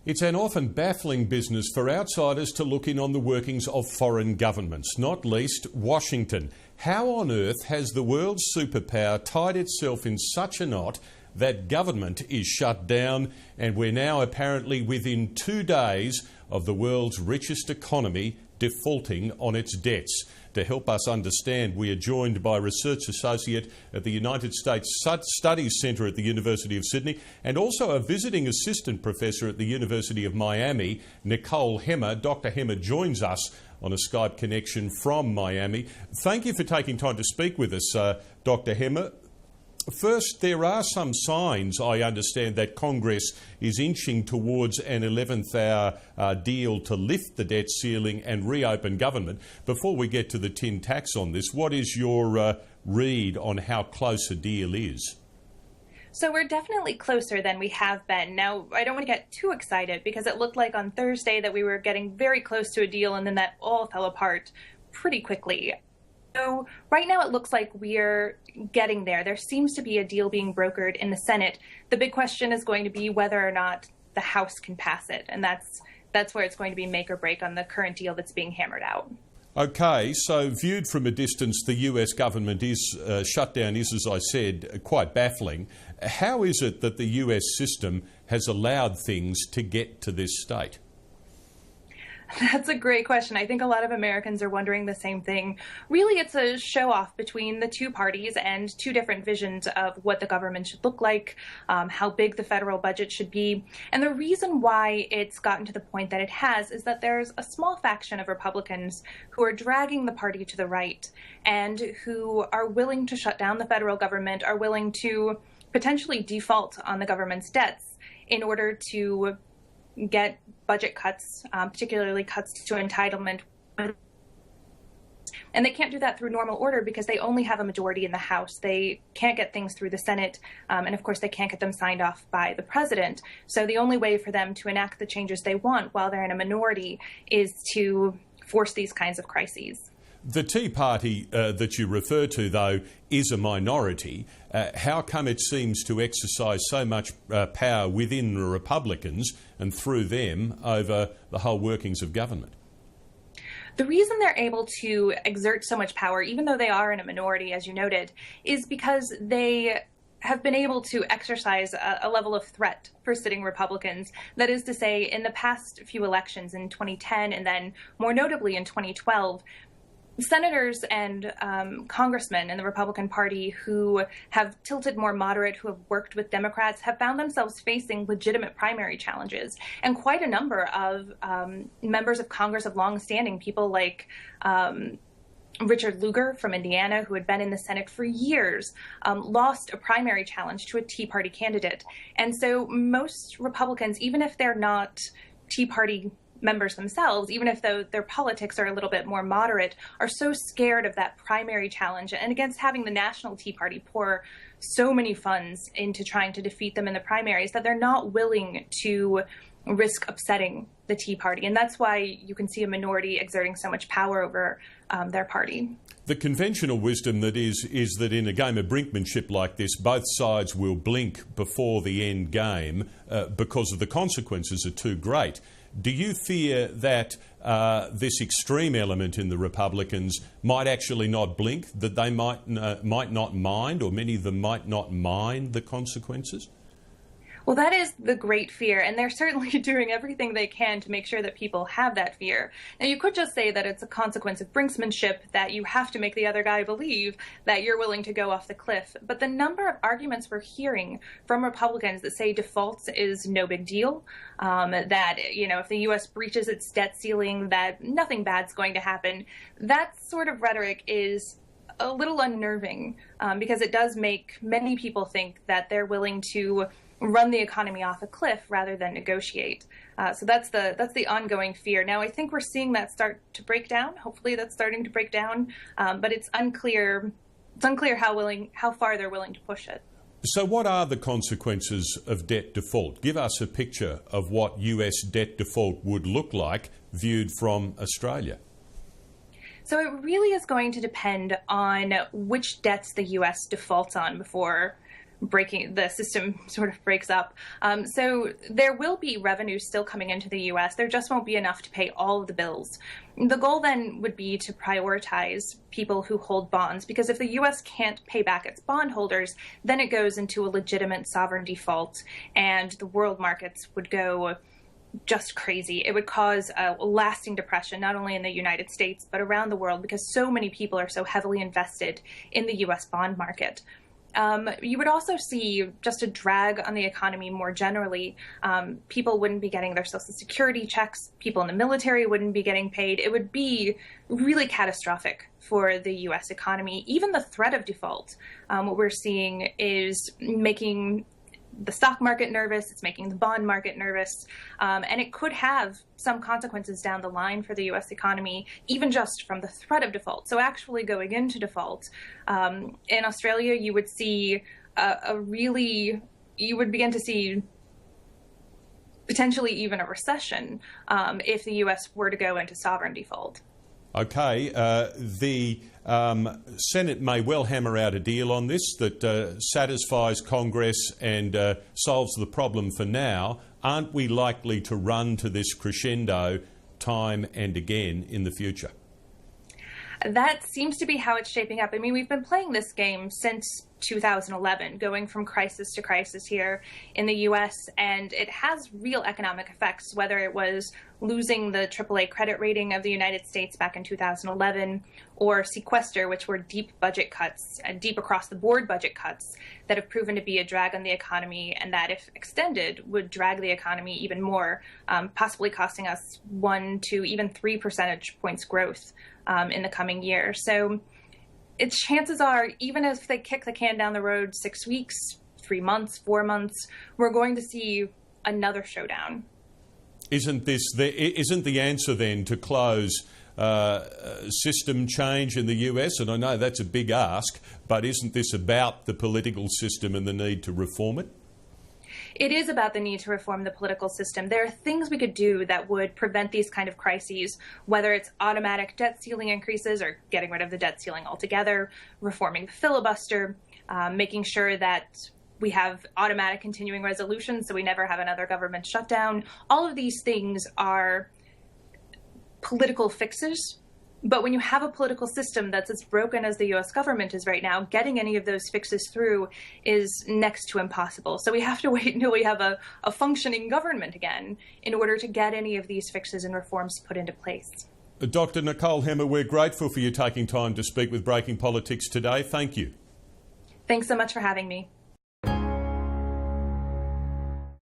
It's an often baffling business for outsiders to look in on the workings of foreign governments, not least Washington. How on earth has the world's superpower tied itself in such a knot that government is shut down and we're now apparently within 2 days of the world's richest economy defaulting on its debts? To help us understand, we are joined by Research Associate at the United States Studies Centre at the University of Sydney and also a visiting assistant professor at the University of Miami, Nicole Hemmer. Dr Hemmer joins us on a Skype connection from Miami. Thank you for taking time to speak with us, Dr Hemmer. First, there are some signs, I understand, that Congress is inching towards an 11th hour deal to lift the debt ceiling and reopen government. Before we get to the tin tax on this, what is your read on how close a deal is? So we're definitely closer than we have been. Now, I don't want to get too excited because it looked like on Thursday that we were getting very close to a deal and then that all fell apart pretty quickly. So right now it looks like we're getting there. There seems to be a deal being brokered in the Senate. The big question is going to be whether or not the House can pass it, and that's where it's going to be make or break on the current deal that's being hammered out. OK, so viewed from a distance, the US government shutdown is, as I said, quite baffling. How is it that the US system has allowed things to get to this state? That's a great question. I think a lot of Americans are wondering the same thing. Really, it's a show-off between the two parties and two different visions of what the government should look like, how big the federal budget should be. And the reason why it's gotten to the point that it has is that there's a small faction of Republicans who are dragging the party to the right and who are willing to shut down the federal government, are willing to potentially default on the government's debts in order to get budget cuts, particularly cuts to entitlement. And they can't do that through normal order because they only have a majority in the House. They can't get things through the Senate, and of course they can't get them signed off by the president. So the only way for them to enact the changes they want while they're in a minority is to force these kinds of crises. The Tea Party that you refer to, though, is a minority. How come it seems to exercise so much power within the Republicans and through them over the whole workings of government? The reason they're able to exert so much power, even though they are in a minority, as you noted, is because they have been able to exercise a level of threat for sitting Republicans. That is to say, in the past few elections in 2010 and then more notably in 2012, senators and congressmen in the Republican Party who have tilted more moderate, who have worked with Democrats, have found themselves facing legitimate primary challenges. And quite a number of members of Congress of long standing, people like Richard Lugar from Indiana, who had been in the Senate for years, lost a primary challenge to a Tea Party candidate. And so most Republicans, even if they're not Tea Party members themselves, even if their politics are a little bit more moderate, are so scared of that primary challenge and against having the National Tea Party pour so many funds into trying to defeat them in the primaries that they're not willing to risk upsetting the Tea Party. And that's why you can see a minority exerting so much power over their party. The conventional wisdom that is that in a game of brinkmanship like this, both sides will blink before the end game because of the consequences are too great. Do you fear that this extreme element in the Republicans might actually not blink, that they might not mind, or many of them might not mind the consequences? Well, that is the great fear, and they're certainly doing everything they can to make sure that people have that fear. Now, you could just say that it's a consequence of brinksmanship, that you have to make the other guy believe that you're willing to go off the cliff. But the number of arguments we're hearing from Republicans that say defaults is no big deal, that, if the U.S. breaches its debt ceiling, that nothing bad's going to happen, that sort of rhetoric is a little unnerving because it does make many people think that they're willing to run the economy off a cliff rather than negotiate. So that's the ongoing fear. Now, I think we're seeing that start to break down. Hopefully that's starting to break down, but it's unclear how far they're willing to push it. So what are the consequences of debt default? Give us a picture of what US debt default would look like viewed from Australia. So it really is going to depend on which debts the U.S. defaults on before the system sort of breaks up. So there will be revenue still coming into the U.S. There just won't be enough to pay all of the bills. The goal then would be to prioritize people who hold bonds, because if the U.S. can't pay back its bondholders, then it goes into a legitimate sovereign default, and the world markets would go just crazy. It would cause a lasting depression, not only in the United States, but around the world, because so many people are so heavily invested in the U.S. bond market. You would also see just a drag on the economy more generally. People wouldn't be getting their Social Security checks. People in the military wouldn't be getting paid. It would be really catastrophic for the U.S. economy. Even the threat of default, what we're seeing is making the stock market nervous, it's making the bond market nervous, and it could have some consequences down the line for the U.S. economy, even just from the threat of default. So actually going into default, in Australia, you would see you would begin to see potentially even a recession if the U.S. were to go into sovereign default. Okay, the Senate may well hammer out a deal on this that satisfies Congress and solves the problem for now. Aren't we likely to run to this crescendo time and again in the future? That seems to be how it's shaping up. I mean, we've been playing this game since 2011, going from crisis to crisis here in the U.S., and it has real economic effects, whether it was losing the AAA credit rating of the United States back in 2011, or sequester, which were deep budget cuts, deep across-the-board budget cuts that have proven to be a drag on the economy, and that, if extended, would drag the economy even more, possibly costing us 1 to even 3 percentage points growth in the coming year. So chances are, even if they kick the can down the road 6 weeks, 3 months, 4 months, we're going to see another showdown. Isn't the answer then to close system change in the US? And I know that's a big ask, but isn't this about the political system and the need to reform it? It is about the need to reform the political system. There are things we could do that would prevent these kind of crises, whether it's automatic debt ceiling increases or getting rid of the debt ceiling altogether, reforming the filibuster, making sure that we have automatic continuing resolutions so we never have another government shutdown. All of these things are political fixes. But when you have a political system that's as broken as the U.S. government is right now, getting any of those fixes through is next to impossible. So we have to wait until we have a functioning government again in order to get any of these fixes and reforms put into place. Dr. Nicole Hemmer, we're grateful for you taking time to speak with Breaking Politics today. Thank you. Thanks so much for having me.